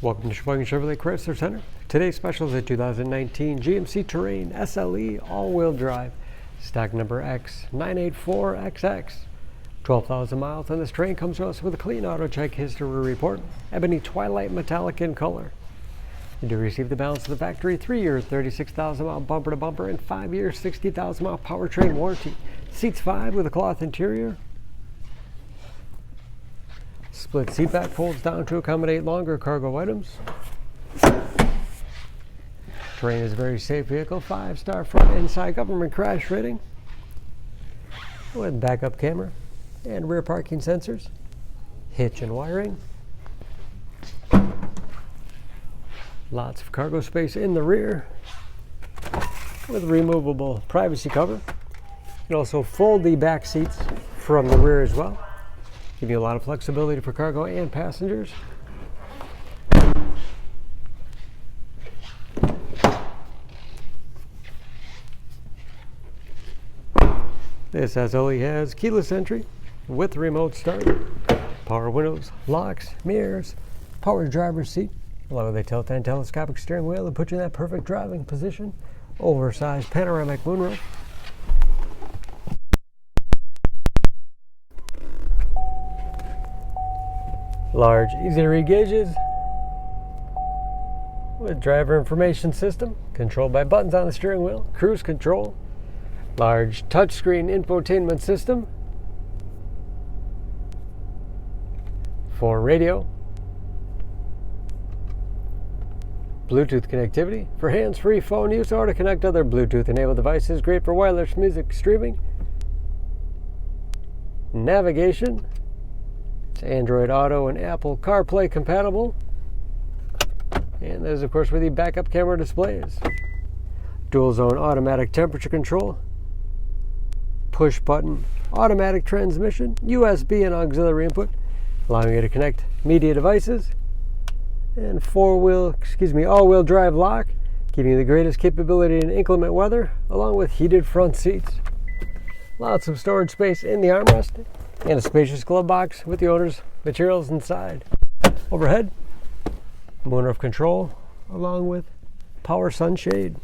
Welcome to Sheboygan Chevrolet Chrysler Center. Today's special is a 2019 GMC Terrain SLE all-wheel drive, stock number X984XX. 12,000 miles on this Terrain, comes to us with a clean auto check history report, Ebony Twilight Metallic in color. You do receive the balance of the factory 3-year 36,000 mile bumper to bumper and 5-year 60,000 mile powertrain warranty. Seats 5 with a cloth interior. Split seat back folds down to accommodate longer cargo items. Terrain is a very safe vehicle, 5-star front and side government crash rating with backup camera and rear parking sensors, hitch and wiring. Lots of cargo space in the rear with a removable privacy cover. You can also fold the back seats from the rear as well. Give you a lot of flexibility for cargo and passengers. This SLE has keyless entry with remote start, power windows, locks, mirrors, power driver's seat, along with a tilt and telescopic steering wheel to put you in that perfect driving position, oversized panoramic moonroof. Large, easy-to-read gauges with driver information system controlled by buttons on the steering wheel, cruise control, large touchscreen infotainment system for radio, Bluetooth connectivity for hands-free phone use or to connect other Bluetooth-enabled devices, great for wireless music streaming, navigation. It's Android Auto and Apple CarPlay compatible. And there's, of course, where the backup camera displays. Dual zone automatic temperature control. Push button automatic transmission. USB and auxiliary input, allowing you to connect media devices. And all-wheel drive lock, giving you the greatest capability in inclement weather, along with heated front seats. Lots of storage space in the armrest. And a spacious glove box with the owner's materials inside. Overhead, moonroof control, along with power sunshade.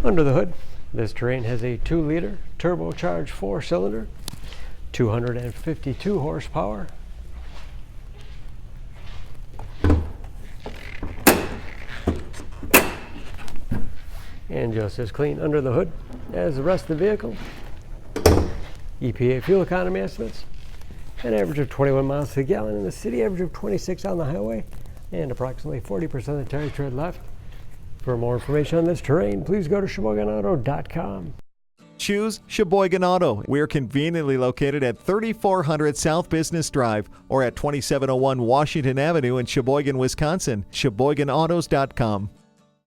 Under the hood, this Terrain has a 2-liter turbocharged 4-cylinder, 252 horsepower. And just as clean under the hood as the rest of the vehicle. EPA fuel economy estimates, an average of 21 miles to the gallon in the city, average of 26 on the highway, and approximately 40% of the tire tread left. For more information on this Terrain, please go to SheboyganAuto.com. Choose Sheboygan Auto. We're conveniently located at 3400 South Business Drive or at 2701 Washington Avenue in Sheboygan, Wisconsin. SheboyganAutos.com.